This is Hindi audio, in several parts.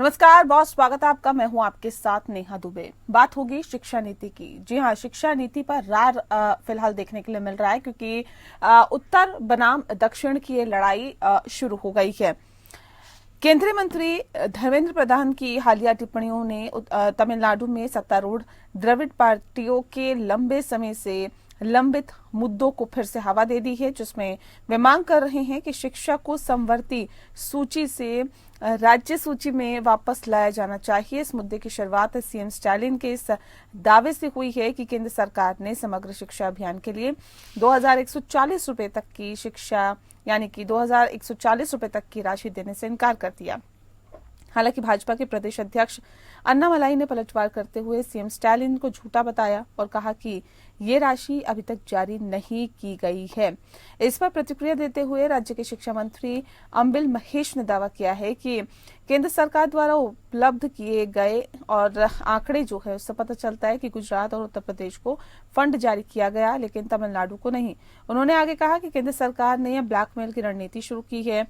नमस्कार बॉस, स्वागत है आपका। मैं हूं आपके साथ नेहा दुबे। बात होगी शिक्षा नीति की। जी हां, शिक्षा नीति पर रार फिलहाल देखने के लिए मिल रहा है क्योंकि उत्तर बनाम दक्षिण की ये लड़ाई शुरू हो गई है। केंद्रीय मंत्री धर्मेंद्र प्रधान की हालिया टिप्पणियों ने तमिलनाडु में सत्तारूढ़ द्रविड़ पार्टियों के लंबे समय से लंबित मुद्दों को फिर से हवा दे दी है, जिसमें वे मांग कर रहे हैं कि शिक्षा को समवर्ती सूची से राज्य सूची में वापस लाया जाना चाहिए। इस मुद्दे की शुरुआत सीएम स्टालिन के इस दावे से हुई है कि केंद्र सरकार ने समग्र शिक्षा अभियान के लिए 2140 रुपए तक की शिक्षा यानी कि 2140 रुपए तक की राशि देने से इनकार कर दिया। हालांकि भाजपा के प्रदेश अध्यक्ष अन्नामलाई ने पलटवार करते हुए सीएम स्टालिन को झूठा बताया और कहा कि ये राशि अभी तक जारी नहीं की गई है। इस पर प्रतिक्रिया देते हुए राज्य के शिक्षा मंत्री अंबिल महेश ने दावा किया है कि केंद्र सरकार द्वारा उपलब्ध किए गए और आंकड़े जो है उससे पता चलता है कि गुजरात और उत्तर प्रदेश को फंड जारी किया गया, लेकिन तमिलनाडु को नहीं। उन्होंने आगे कहा कि केंद्र सरकार ने यह ब्लैकमेल की रणनीति शुरू की है,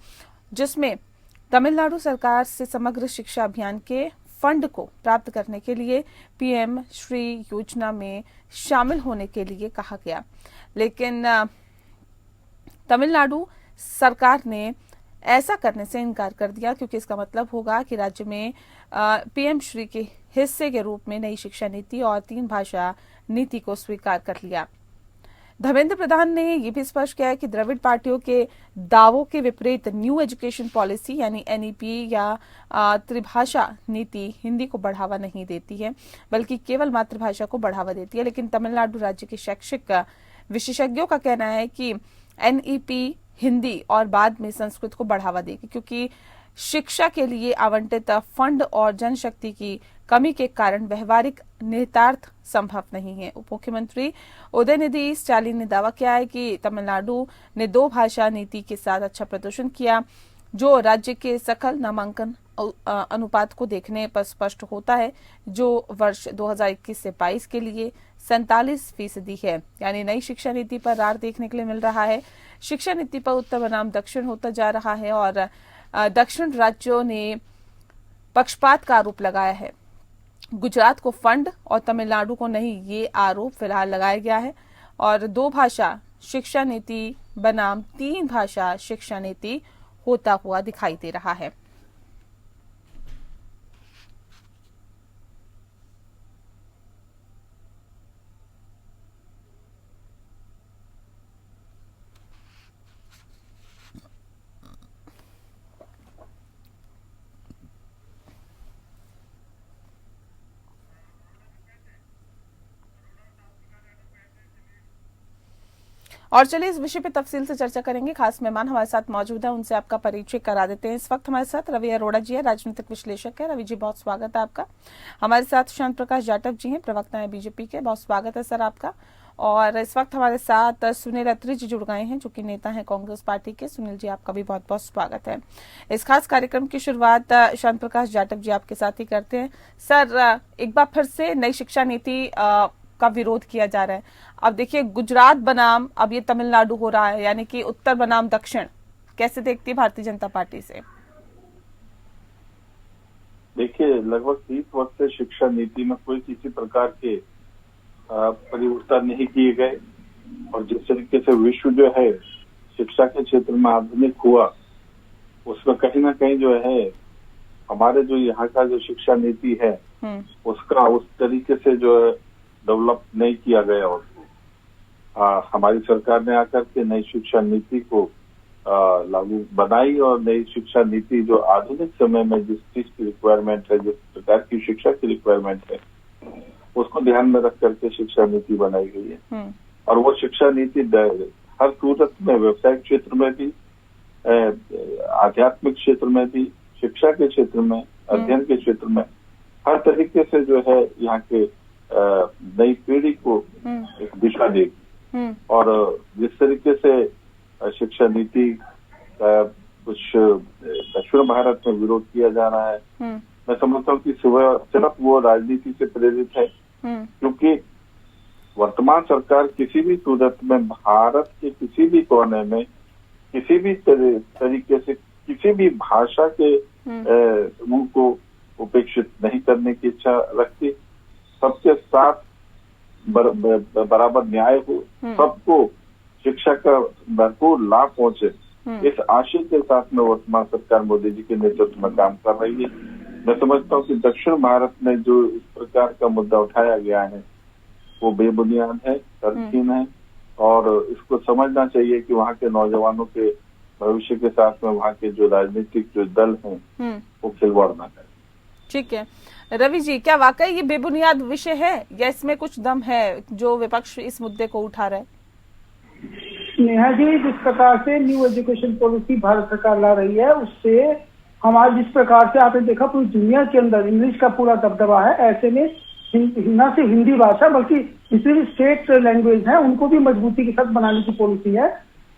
जिसमें तमिलनाडु सरकार से समग्र शिक्षा अभियान के फंड को प्राप्त करने के लिए पीएम श्री योजना में शामिल होने के लिए कहा गया, लेकिन तमिलनाडु सरकार ने ऐसा करने से इनकार कर दिया क्योंकि इसका मतलब होगा कि राज्य में पीएम श्री के हिस्से के रूप में नई शिक्षा नीति और 3 भाषा नीति को स्वीकार कर लिया। धर्मेंद्र प्रधान ने यह भी स्पष्ट किया है कि द्रविड़ पार्टियों के दावों के विपरीत न्यू एजुकेशन पॉलिसी यानी एनईपी या त्रिभाषा नीति हिंदी को बढ़ावा नहीं देती है, बल्कि केवल मातृभाषा को बढ़ावा देती है। लेकिन तमिलनाडु राज्य के शैक्षिक विशेषज्ञों का कहना है कि एनईपी हिंदी और बाद में संस्कृत को बढ़ावा देगी, क्योंकि शिक्षा के लिए आवंटित फंड और जनशक्ति की कमी के कारण व्यवहारिक निहितार्थ संभव नहीं है। उप मुख्यमंत्री उदयनिधि स्टालिन ने दावा किया है कि तमिलनाडु ने 2 भाषा नीति के साथ अच्छा प्रदर्शन किया, जो राज्य के सकल नामांकन अनुपात को देखने पर स्पष्ट होता है, जो वर्ष 2021 से 22 के लिए 47% है। यानी नई शिक्षा नीति पर रार देखने के लिए मिल रहा है। शिक्षा नीति पर उत्तर बनाम दक्षिण होता जा रहा है और दक्षिण राज्यों ने पक्षपात का आरोप लगाया है। गुजरात को फंड और तमिलनाडु को नहीं, ये आरोप फिलहाल लगाया गया है। और 2 भाषा शिक्षा नीति बनाम 3 भाषा शिक्षा नीति होता हुआ दिखाई दे रहा है। और चलिए इस विषय पे तफसील से चर्चा करेंगे। खास मेहमान हमारे साथ मौजूद है, उनसे आपका परिचय करा देते हैं। इस वक्त हमारे साथ रवि अरोड़ा जी है, राजनीतिक विश्लेषक है। रवि जी, बहुत स्वागत है आपका। हमारे साथ शांत प्रकाश जाटव जी हैं, प्रवक्ता है बीजेपी के। बहुत स्वागत है सर आपका। और इस वक्त हमारे साथ सुनील अत्री जी जुड़ गए हैं, जो कि नेता हैं कांग्रेस पार्टी के। सुनील जी, आपका भी बहुत बहुत स्वागत है। इस खास कार्यक्रम की शुरुआत शांत प्रकाश जाटव जी आपके साथ ही करते हैं। सर, एक बार फिर से नई शिक्षा नीति का विरोध किया जा रहा है। अब देखिए, गुजरात बनाम अब ये तमिलनाडु हो रहा है, यानी कि उत्तर बनाम दक्षिण। कैसे देखती है भारतीय जनता पार्टी से? देखिए, लगभग 30 वर्ष से शिक्षा नीति में कोई किसी प्रकार के परिवर्तन नहीं किए गए और जिस तरीके से विश्व जो है शिक्षा के क्षेत्र में आधुनिक हुआ, उसमें कहीं ना कहीं जो है हमारे जो यहाँ का जो शिक्षा नीति है उसका उस तरीके से जो है डेवलप नहीं किया गया। उसको हमारी सरकार ने आकर के नई शिक्षा नीति को लागू बनाई और नई शिक्षा नीति जो आधुनिक समय में जिस चीज की रिक्वायरमेंट है, जिस प्रकार की शिक्षा की रिक्वायरमेंट है, उसको ध्यान में रख करके शिक्षा नीति बनाई गई है। और वो शिक्षा नीति हर सूरत में, व्यवसायिक क्षेत्र में भी, आध्यात्मिक क्षेत्र में भी, शिक्षा के क्षेत्र में, अध्ययन के क्षेत्र में, हर तरीके से जो है यहाँ के नई पीढ़ी को एक दिशा देगी। और जिस तरीके से शिक्षा नीति का कुछ दक्षिण भारत में विरोध किया जा रहा है, मैं समझता हूँ कि सिर्फ वो राजनीति से प्रेरित है, क्योंकि वर्तमान सरकार किसी भी सूरत में भारत के किसी भी कोने में किसी भी तरीके से किसी भी भाषा के समूह को उपेक्षित नहीं करने की इच्छा रखती, सबके साथ बराबर न्याय हो, सबको शिक्षा का भरपूर लाभ पहुंचे, इस आशय के साथ में वर्तमान सरकार मोदी जी के नेतृत्व में काम कर रही है। मैं समझता हूँ कि दक्षिण भारत में जो इस प्रकार का मुद्दा उठाया गया है वो बेबुनियाद है, तर्कहीन है, और इसको समझना चाहिए कि वहाँ के नौजवानों के भविष्य के साथ में वहाँ के जो राजनीतिक जो दल हैं वो खिलवाड़ ना करें। ठीक है रवि जी, क्या वाकई ये बेबुनियाद विषय है या इसमें कुछ दम है जो विपक्ष इस मुद्दे को उठा रहा है? नेहा जी, जिस प्रकार से न्यू एजुकेशन पॉलिसी भारत सरकार ला रही है उससे हमारे जिस प्रकार से आपने देखा पूरी दुनिया के अंदर इंग्लिश का पूरा दबदबा है, ऐसे में न सिर्फ हिंदी भाषा बल्कि जितनी भी स्टेट लैंग्वेज है उनको भी मजबूती के साथ बनाने की पॉलिसी है।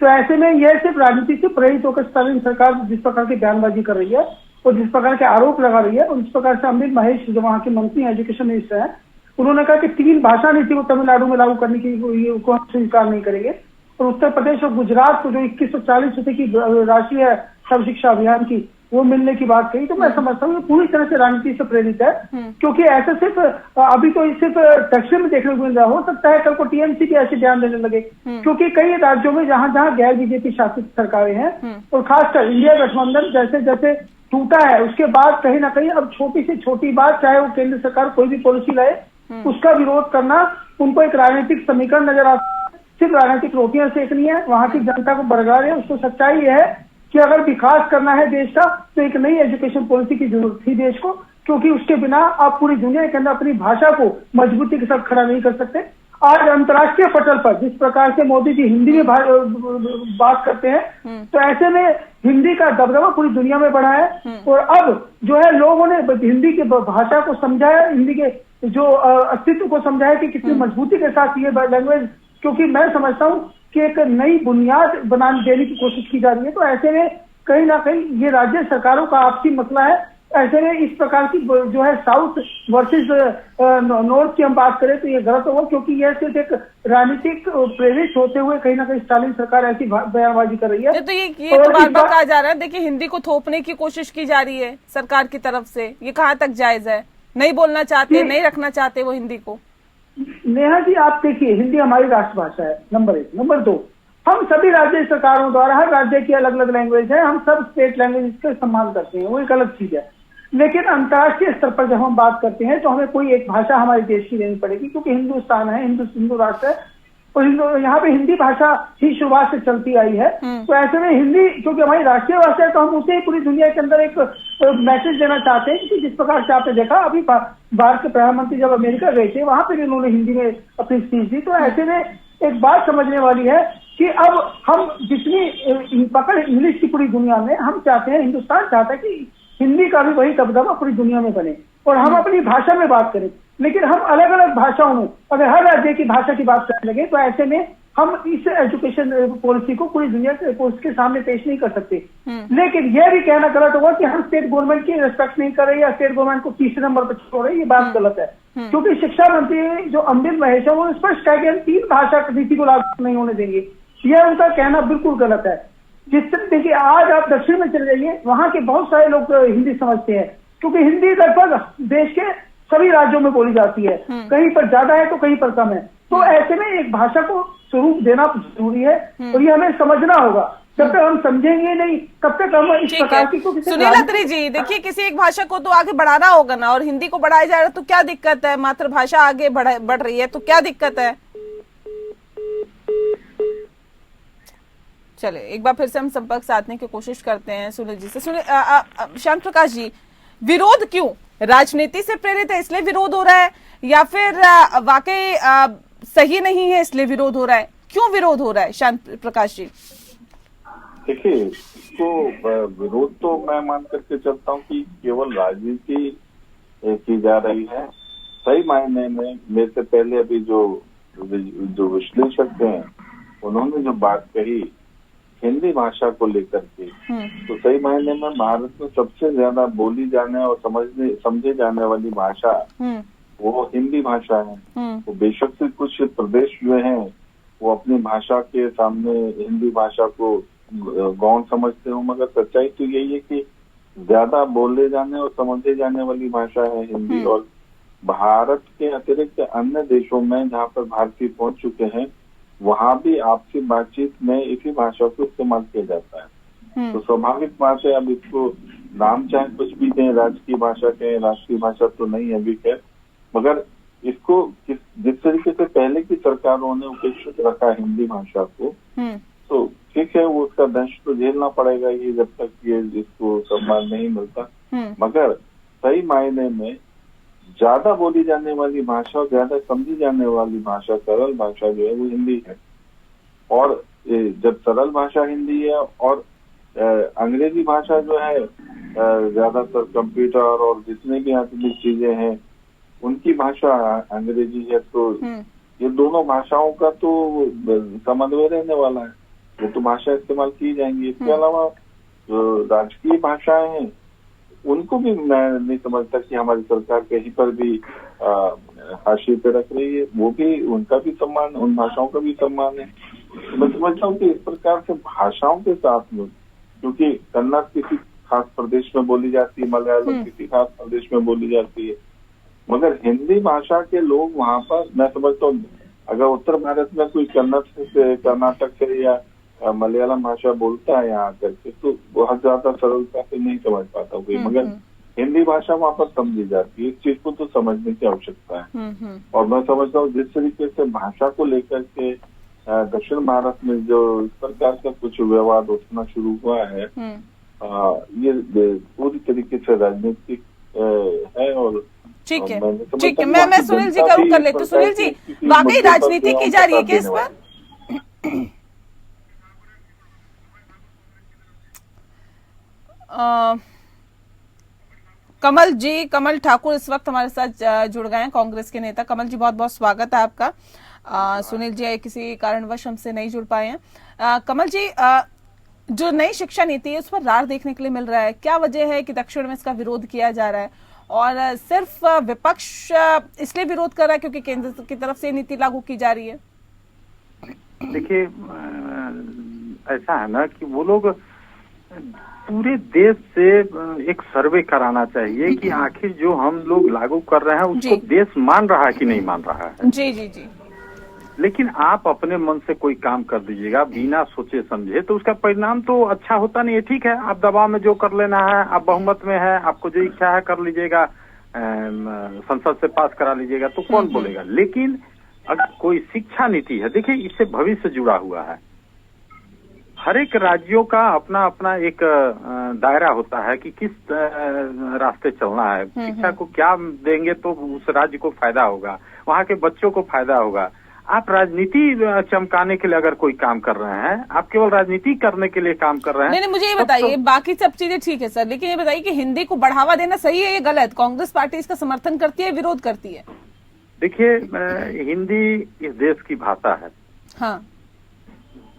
तो ऐसे में यह सिर्फ राजनीति से प्रेरित होकर स्टालिन सरकार जिस प्रकार की बयानबाजी कर रही है और जिस प्रकार के आरोप लगा रही है, और जिस प्रकार से अमृत महेश जो वहाँ के मंत्री एजुकेशन मिनिस्टर है, उन्होंने कहा कि 3 भाषा नीति को तमिलनाडु में लागू करने की को हम स्वीकार नहीं करेंगे, और उत्तर प्रदेश और गुजरात को जो 2140 रुपए की राशि है सर्व शिक्षा अभियान की वो मिलने की बात कही। तो मैं समझता हूँ ये पूरी तरह से राजनीति से प्रेरित है, क्योंकि ऐसा सिर्फ अभी तो सिर्फ दक्षिण में देखने को मिल रहा, हो सकता है कल को टीएमसी भी ऐसे ध्यान देने लगे, क्योंकि कई राज्यों में जहां जहां गैर बीजेपी शासित सरकारें हैं और खासकर इंडिया गठबंधन जैसे जैसे टूटा है उसके बाद कहीं ना कहीं अब छोटी से छोटी बात, चाहे वो केंद्र सरकार कोई भी पॉलिसी लाए, उसका विरोध करना उनको एक राजनीतिक समीकरण नजर आता है। सिर्फ राजनीतिक रोटियां सेकनी है, वहां की जनता को बरगला रहे हैं। उसको सच्चाई है कि अगर विकास करना है देश का तो एक नई एजुकेशन पॉलिसी की जरूरत थी देश को, क्योंकि उसके बिना आप पूरी दुनिया के अंदर अपनी भाषा को मजबूती के साथ खड़ा नहीं कर सकते। आज अंतर्राष्ट्रीय पटल पर जिस प्रकार से मोदी जी हिंदी में बात करते हैं, तो ऐसे में हिंदी का दबदबा पूरी दुनिया में बढ़ा है, और अब जो है लोगों ने हिंदी की भाषा को समझाया, हिंदी के जो अस्तित्व को समझाया कि कितनी मजबूती के साथ ये लैंग्वेज, क्योंकि मैं समझता हूँ कि एक नई बुनियाद देने की कोशिश की जा रही है। तो ऐसे में कहीं ना कहीं ये राज्य सरकारों का आपसी मसला है। ऐसे में इस प्रकार की जो है साउथ वर्सेस नॉर्थ की हम बात करें तो ये गलत होगा, क्योंकि यह सिर्फ एक राजनीतिक प्रेरित होते हुए कहीं ना कहीं स्टालिन सरकार ऐसी बयानबाजी कर रही है। तो ये तो बार बार कहा जा रहा है, देखिए हिंदी को थोपने की कोशिश की जा रही है सरकार की तरफ से, ये कहाँ तक जायज है? नहीं बोलना चाहते, नहीं रखना चाहते वो हिंदी को? नेहा जी, आप देखिए हिंदी हमारी राष्ट्रभाषा है, नंबर 1। नंबर 2, हम सभी राज्य सरकारों द्वारा हर राज्य की अलग अलग लैंग्वेज है, हम सब स्टेट लैंग्वेज का सम्मान करते हैं, वो एक अलग चीज है। लेकिन अंतर्राष्ट्रीय स्तर पर जब हम बात करते हैं तो हमें कोई एक भाषा हमारे देश की लेनी पड़ेगी, क्योंकि हिंदुस्तान है, हिंदू राष्ट्र है, और यहाँ पे हिंदी भाषा ही शुरुआत से चलती आई है। तो ऐसे में हिंदी क्योंकि हमारी राष्ट्रीय भाषा है तो हम उसे ही पूरी दुनिया के अंदर एक मैसेज देना चाहते हैं कि जिस प्रकार से आपने देखा अभी भारत के प्रधानमंत्री जब अमेरिका गए थे वहां पे भी उन्होंने हिंदी में अपनी स्पीच दी। तो ऐसे में एक बात समझने वाली है कि अब हम जितनी पकड़ इंग्लिश की पूरी दुनिया में, हम चाहते हैं, हिंदुस्तान चाहता है कि हिंदी का भी वही दबदबा पूरी दुनिया में बने और हम अपनी भाषा में बात करें। लेकिन हम अलग अलग भाषाओं में अगर हर राज्य की भाषा की बात करने लगे तो ऐसे में हम इस एजुकेशन पॉलिसी को पूरी दुनिया के सामने पेश नहीं कर सकते। लेकिन यह भी कहना गलत होगा कि हम स्टेट गवर्नमेंट की रिस्पेक्ट नहीं कर रहे या स्टेट गवर्नमेंट को तीसरे नंबर पर छोड़ रहे, ये बात गलत है। क्योंकि शिक्षा मंत्री जो अमृत महेश है वो स्पष्ट कहा कि हम 3 भाषा नीति को लागू नहीं होने देंगे, यह उनका कहना बिल्कुल गलत है। जिस तरह देखिए आज आप दक्षिण में चले जाइए, वहां के बहुत सारे लोग हिंदी समझते हैं, क्योंकि हिंदी लगभग देश के सभी राज्यों में बोली जाती है, कहीं पर ज्यादा है तो कहीं पर कम है। तो ऐसे में एक भाषा को स्वरूप देना जरूरी है और ये हमें समझना होगा। जब तक हम समझेंगे नहीं तब तक हम इस प्रकार की को सुनील अत्री जी, देखिए किसी एक भाषा को तो आगे बढ़ाना होगा ना, और हिंदी को बढ़ाया जा रहा है तो क्या दिक्कत है? मातृभाषा आगे बढ़ रही है तो क्या दिक्कत है? चले एक बार फिर से हम संपर्क साधने की कोशिश करते हैं सुनील जी से। श्याम प्रकाश जी, विरोध क्यों? राजनीति से प्रेरित है इसलिए विरोध हो रहा है, या फिर वाकई सही नहीं है इसलिए विरोध हो रहा है? क्यों विरोध हो रहा है श्याम प्रकाश जी? देखिए, तो विरोध तो मैं मान करके चलता हूँ कि केवल राजनीति की जा रही है। सही मायने में मेरे से पहले अभी जो विश्लेषक हैं उन्होंने जो बात कही हिंदी भाषा को लेकर के, तो सही मायने में भारत में सबसे ज्यादा बोली जाने और समझे जाने वाली भाषा वो हिंदी भाषा है। तो बेशक से कुछ प्रदेश जो हैं वो अपनी भाषा के सामने हिंदी भाषा को गौण समझते हो, मगर सच्चाई तो यही है कि ज्यादा बोले जाने और समझे जाने वाली भाषा है हिंदी। और भारत के अतिरिक्त अन्य देशों में जहाँ पर भारतीय पहुंच चुके हैं, वहाँ भी आपसी बातचीत में इसी भाषा को इस्तेमाल किया जाता है। तो स्वाभाविक बात है, अब इसको नाम चाहे कुछ भी दें, राजकीय भाषा कहें, राष्ट्रीय भाषा तो नहीं है अभी खैर, मगर इसको जिस तरीके से पहले की सरकारों ने उपेक्षित रखा हिंदी भाषा को, तो ठीक है, वो उसका दंश तो झेलना पड़ेगा ये, जब तक ये इसको सम्मान नहीं मिलता। मगर सही मायने में ज्यादा बोली जाने वाली भाषा और ज्यादा समझी जाने वाली भाषा, सरल भाषा जो है वो हिंदी है। और जब सरल भाषा हिंदी है और अंग्रेजी भाषा जो है ज्यादातर कंप्यूटर और जितने भी आधुनिक चीजें हैं उनकी भाषा अंग्रेजी है, तो ये दोनों भाषाओं का तो समन्वय रहने वाला है, ये तो भाषा इस्तेमाल की जाएंगी। इसके अलावा जो राजकीय भाषाएं हैं उनको भी मैं नहीं समझता कि हमारी सरकार कहीं पर भी हाशिए पे रख रही है, वो भी उनका भी सम्मान, उन भाषाओं का भी सम्मान है। मैं समझता हूँ कि इस प्रकार से भाषाओं के साथ में, क्योंकि कन्नड़ किसी खास प्रदेश में बोली जाती है, मलयालम किसी खास प्रदेश में बोली जाती है, मगर हिंदी भाषा के लोग वहाँ पर, मैं समझता हूँ अगर उत्तर भारत में कोई कन्नड़ से, कर्नाटक से या मलयालम भाषा बोलता है यहाँ करके, तो बहुत ज्यादा सरलता से नहीं समझ पाता कोई, मगर हिंदी भाषा वहाँ पर समझी जाती है। इस चीज को तो समझने की आवश्यकता है। और मैं समझता हूँ जिस तरीके से भाषा को लेकर के दक्षिण भारत में जो इस प्रकार का कुछ विवाद उठना शुरू हुआ है, ये पूरी तरीके से राजनीतिक है। और ठीक है, ठीक है, मैं सुनील जी का रुख कर लेती हूँ। सुनील जी, वाकई राजनीति की जा रही है क्या इस पर? कमल जी, कमल ठाकुर इस वक्त हमारे साथ जुड़ गए हैं, कांग्रेस के नेता। कमल जी, बहुत बहुत स्वागत है आपका। सुनील जी किसी कारणवश हमसे नहीं जुड़ पाए हैं। कमल जी, जो नई शिक्षा नीति है उस पर रार देखने के लिए मिल रहा है, क्या वजह है कि दक्षिण में इसका विरोध किया जा रहा है? और सिर्फ विपक्ष इसलिए विरोध कर रहा है क्योंकि केंद्र की तरफ से नीति लागू की जा रही है? देखिए, ऐसा है ना कि वो लोग पूरे देश से एक सर्वे कराना चाहिए कि आखिर जो हम लोग लागू कर रहे हैं उसको देश मान रहा है कि नहीं मान रहा है। जी जी जी। लेकिन आप अपने मन से कोई काम कर दीजिएगा बिना सोचे समझे, तो उसका परिणाम तो अच्छा होता नहीं है। ठीक है, आप दबाव में जो कर लेना है, आप बहुमत में है, आपको जो इच्छा है कर लीजिएगा, संसद से पास करा लीजिएगा, तो कौन बोलेगा। लेकिन अगर कोई शिक्षा नीति है, देखिए इससे भविष्य जुड़ा हुआ है। हर एक राज्यों का अपना अपना एक दायरा होता है कि किस रास्ते चलना है, शिक्षा को क्या देंगे तो उस राज्य को फायदा होगा, वहाँ के बच्चों को फायदा होगा। आप राजनीति चमकाने के लिए अगर कोई काम कर रहे हैं, आप केवल राजनीति करने के लिए काम कर रहे हैं। नहीं, मुझे ये बताइए, बाकी सब चीजें ठीक है सर, लेकिन ये बताइए कि हिंदी को बढ़ावा देना सही है या गलत? कांग्रेस पार्टी इसका समर्थन करती है, विरोध करती है? देखिए, हिंदी इस देश की भाषा है। हाँ,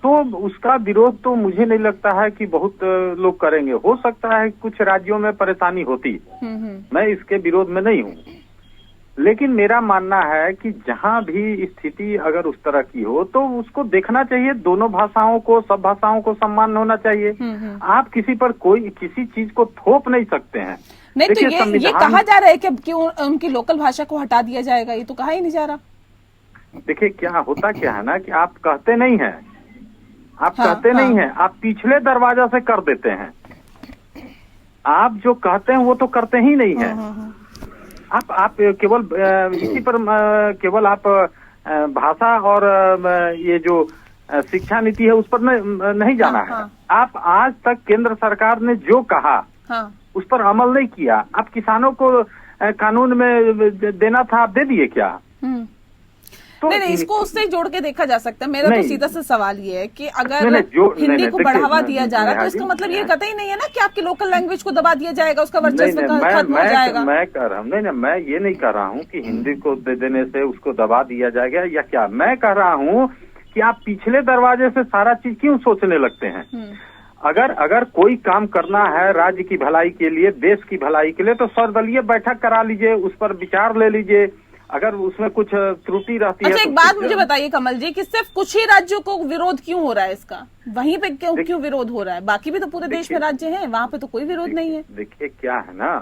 तो उसका विरोध तो मुझे नहीं लगता है कि बहुत लोग करेंगे। हो सकता है कुछ राज्यों में परेशानी होती, मैं इसके विरोध में नहीं हूँ, लेकिन मेरा मानना है कि जहाँ भी स्थिति अगर उस तरह की हो तो उसको देखना चाहिए। दोनों भाषाओं को, सब भाषाओं को सम्मान होना चाहिए। आप किसी पर कोई किसी चीज को थोप नहीं सकते हैं। नहीं तो ये कहा जा रहा है कि उनकी लोकल भाषा को हटा दिया जाएगा, ये तो कहा ही नहीं जा रहा। देखिए, क्या होता क्या है ना कि आप कहते नहीं है, आप कहते नहीं है, आप पिछले दरवाजा से कर देते हैं। आप जो कहते हैं वो तो करते ही नहीं है। आप केवल इसी पर केवल आप भाषा और ये जो शिक्षा नीति है उस पर नहीं जाना है। आप आज तक केंद्र सरकार ने जो कहा उस पर अमल नहीं किया। आप किसानों को कानून में देना था, आप दे दिए क्या? तो नहीं, इसको उससे जोड़ के देखा जा सकता है। मेरा तो सीधा सा सवाल ये है कि अगर हिंदी को बढ़ावा दिया जा रहा है तो इसका मतलब ये कतई नहीं है ना कि आपकी लोकल लैंग्वेज को दबा दिया जाएगा, उसका वर्चस्व खत्म हो जाएगा। मैं कह रहा हूँ, नहीं, मैं ये नहीं कह रहा हूँ कि हिंदी को दे देने से उसको दबा दिया जाएगा या क्या। मैं कह रहा हूँ कि आप पिछले दरवाजे से सारा चीज क्यों सोचने लगते हैं। अगर कोई काम करना है राज्य की भलाई के लिए, देश की भलाई के लिए, तो सर्वदलीय बैठक करा लीजिए, उस पर विचार ले लीजिए। अगर उसमें कुछ त्रुटि रहती है। अच्छा, एक बात मुझे बताइए कमल जी कि सिर्फ कुछ ही राज्यों को विरोध क्यों हो रहा है इसका, वहीं पे क्यों विरोध हो रहा है? बाकी भी तो पूरे देश में राज्य हैं, वहां पे तो कोई विरोध नहीं है। देखिए क्या है ना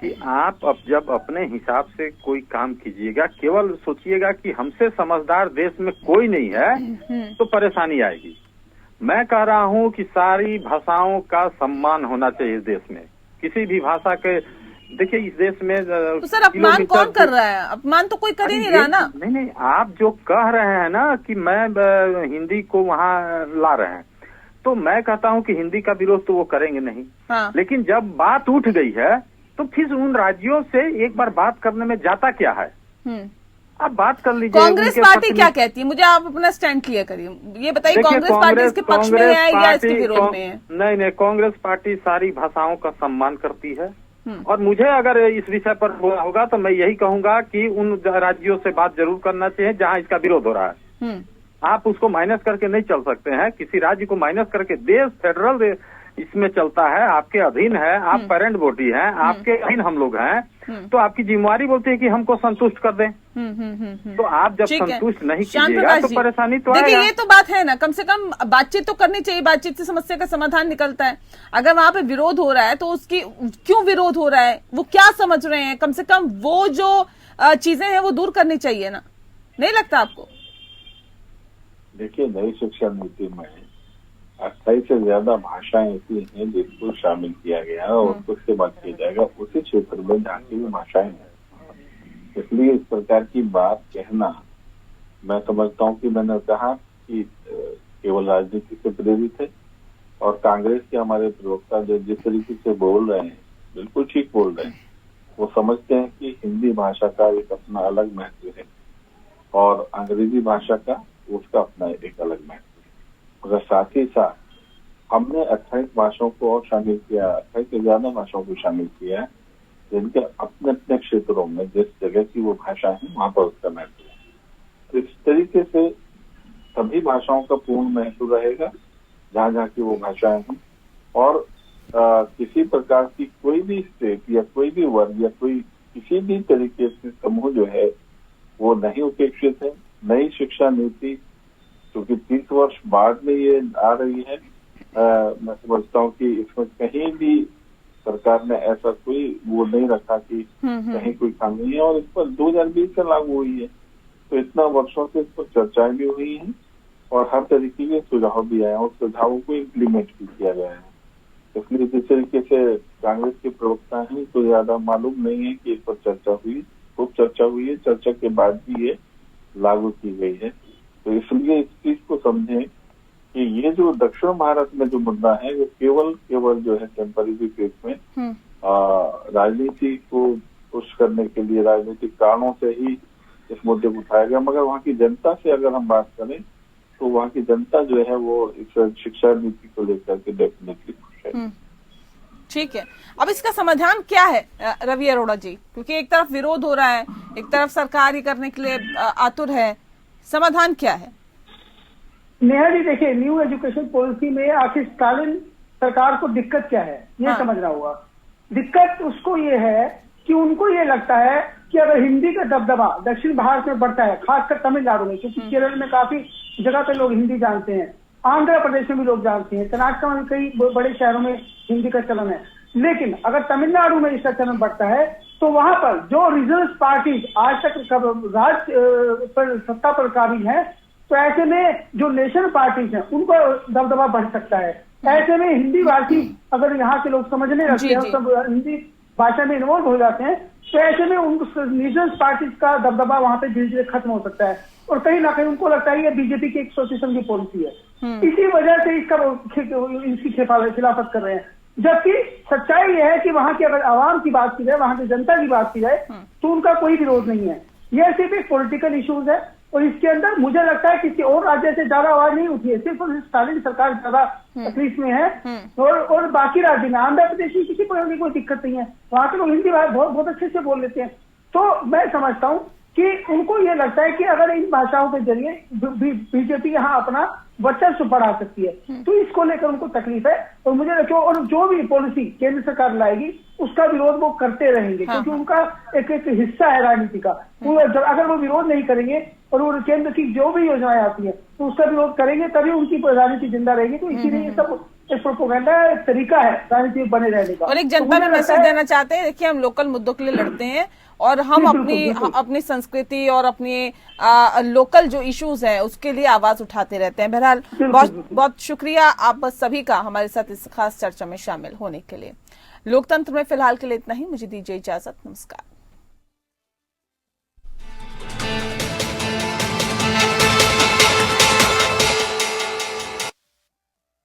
कि आप अब जब अपने हिसाब से कोई काम कीजिएगा, केवल सोचिएगा कि हमसे समझदार देश में कोई नहीं है तो परेशानी आएगी। मैं कह रहा हूं कि सारी भाषाओं का सम्मान होना चाहिए इस देश में। किसी भी भाषा के, देखिए इस देश में तो सर अपमान कौन कर रहा है? अपमान तो कोई कर ही नहीं रहा ना। नहीं, आप जो कह रहे हैं ना कि मैं हिंदी को वहाँ ला रहे हैं, तो मैं कहता हूं कि हिंदी का विरोध तो वो करेंगे नहीं। हाँ। लेकिन जब बात उठ गई है तो फिर उन राज्यों से एक बार बात करने में जाता क्या है? आप बात कर लीजिए। कांग्रेस पार्टी क्या कहती है? मुझे आप अपना स्टैंड क्लियर करिए, ये बताइए कांग्रेस पार्टी इसके पक्ष में है या इसके विरोध में है? नहीं, कांग्रेस पार्टी सारी भाषाओं का सम्मान करती है और मुझे अगर इस विषय पर होगा तो मैं यही कहूंगा कि उन राज्यों से बात जरूर करना चाहिए जहां इसका विरोध हो रहा है। आप उसको माइनस करके नहीं चल सकते हैं, किसी राज्य को माइनस करके। देश फेडरल इसमें चलता है, आपके अधीन है, आप पेरेंट बॉडी हैं, आपके अधीन हम लोग हैं, तो आपकी जिम्मेवारी बोलती है कि हमको संतुष्ट कर दें। तो आप जब संतुष्ट नहीं कीजिएगा तो परेशानी तो आएगा। देखिए ये तो बात है ना, कम से कम बातचीत तो करनी चाहिए, बातचीत से समस्या का समाधान निकलता है। अगर वहां पे विरोध हो रहा है तो उसकी क्यों विरोध हो रहा है, वो क्या समझ रहे हैं, कम से कम वो जो चीजें हैं वो दूर करनी चाहिए ना, नहीं लगता आपको? देखिए नई शिक्षा नीति में 28 से ज्यादा भाषाएं ऐसी हैं जिसको शामिल किया गया है और उसको इस्तेमाल किया जाएगा उसी क्षेत्र में जहाँ की भी भाषाएं हैं। इसलिए इस प्रकार की बात कहना, मैं समझता हूँ कि मैंने कहा कि केवल राजनीति से प्रेरित है। और कांग्रेस के हमारे प्रवक्ता जो जिस तरीके से बोल रहे हैं बिल्कुल ठीक बोल रहे हैं। वो समझते हैं कि हिंदी भाषा का एक अपना अलग महत्व है और अंग्रेजी भाषा का उसका अपना एक अलग महत्व है। मगर साथ ही साथ हमने 28 भाषाओं को और शामिल किया, 28 से ज्यादा भाषाओं को शामिल किया है जिनके अपने अपने क्षेत्रों में जिस जगह की वो भाषा है वहां पर उसका महत्व है। तो इस तरीके से सभी भाषाओं का पूर्ण महत्व रहेगा जहाँ जहाँ की वो भाषाएं हैं। और किसी प्रकार की कोई भी स्टेट या कोई भी वर्ग या कोई किसी भी तरीके से समूह जो है वो नहीं उपेक्षित है। नई शिक्षा नीति क्योंकि 30 वर्ष बाद में ये आ रही है, मैं समझता हूँ कि इसमें कहीं भी सरकार ने ऐसा कोई वो नहीं रखा कि कहीं कोई खामी है और इस पर 2020 से लागू हुई है। तो इतना वर्षों से इस पर चर्चाएं भी हुई हैं और हर तरीके के सुझाव भी आए और सुझावों को इम्प्लीमेंट भी किया गया है। इसलिए जिस तरीके से कांग्रेस के प्रवक्ता हैं तो ज्यादा मालूम नहीं है कि इस पर चर्चा हुई, खूब चर्चा हुई है, चर्चा के बाद भी ये लागू की गई है। तो इसलिए इस चीज को समझें कि ये जो दक्षिण भारत में जो मुद्दा है वो केवल जो है टेम्पररी बेस में राजनीति को पुश करने के लिए राजनीतिक कारणों से ही इस मुद्दे को उठाया गया। मगर वहाँ की जनता से अगर हम बात करें तो वहाँ की जनता जो है वो इस शिक्षा नीति को लेकर के डेफिनेटली खुश है। ठीक है, अब इसका समाधान क्या है रवि अरोड़ा जी? क्योंकि एक तरफ विरोध हो रहा है, एक तरफ सरकार ये करने के लिए आतुर है, समाधान क्या है? नेहा जी देखिए, न्यू एजुकेशन पॉलिसी में आखिर स्टालिन सरकार को दिक्कत क्या है ये समझना होगा। दिक्कत उसको ये है कि उनको ये लगता है कि अगर हिंदी का दबदबा दक्षिण भारत में बढ़ता है, खासकर तमिलनाडु में, क्योंकि केरल में काफी जगह पे लोग हिंदी जानते हैं, आंध्र प्रदेश में भी लोग जानते हैं, कर्नाटक में कई बड़े शहरों में हिंदी का चलन है। लेकिन अगर तमिलनाडु में इसका चलन बढ़ता है तो वहां पर जो रीजनल पार्टीज आज तक राज्य पर सत्ता पर काबिज है, तो ऐसे में जो नेशनल पार्टीज हैं उनको दबदबा बढ़ सकता है। ऐसे में हिंदी भाषी अगर यहाँ के लोग समझने लगते हैं, सब हिंदी भाषा में इन्वॉल्व हो जाते हैं, तो ऐसे में उन नेशनल पार्टीज का दबदबा वहां पे धीरे धीरे खत्म हो सकता है और कहीं ना कहीं उनको लगता है ये बीजेपी की एक सोशलिज्म की पॉलिसी है। इसी वजह से इसकी खिलाफत कर रहे हैं। जबकि सच्चाई यह है कि वहां की अगर आवाम की बात की जाए, वहां की जनता की बात की जाए, तो उनका कोई विरोध नहीं है। यह सिर्फ एक पॉलिटिकल इश्यूज है और इसके अंदर मुझे लगता है किसी और राज्य से ज्यादा आवाज नहीं उठी है, सिर्फ स्टालिन सरकार ज्यादा तकलीफ में है और बाकी राज्य में, आंध्र प्रदेश में किसी प्रकार की कोई दिक्कत नहीं है, वहां के लोग हिंदी बहुत अच्छे से बोल लेते हैं। तो मैं समझता हूँ कि उनको ये लगता है कि अगर इन भाषाओं के जरिए बीजेपी यहाँ अपना वर्चस्व बढ़ा सकती है। तो इसको लेकर उनको तकलीफ है और मुझे रखो, और जो भी पॉलिसी केंद्र सरकार लाएगी उसका विरोध वो करते रहेंगे, क्योंकि उनका एक हिस्सा है राजनीति का। अगर वो विरोध नहीं करेंगे और वो केंद्र की जो भी योजनाएं आती है तो उसका विरोध करेंगे, तभी उनकी राजनीति जिंदा रहेगी। तो इसीलिए ये सब एक प्रोपोगेंडा एक तरीका है राजनीति में बने रहने का। और एक जनता में मैसेज देना चाहते हैं, देखिए हम लोकल मुद्दों के लिए लड़ते हैं और हम अपनी संस्कृति और अपनी लोकल जो इश्यूज हैं उसके लिए आवाज उठाते रहते हैं। बहरहाल बहुत शुक्रिया आप सभी का हमारे साथ इस खास चर्चा में शामिल होने के लिए। लोकतंत्र में फिलहाल के लिए इतना ही, मुझे दीजिए इजाजत, नमस्कार।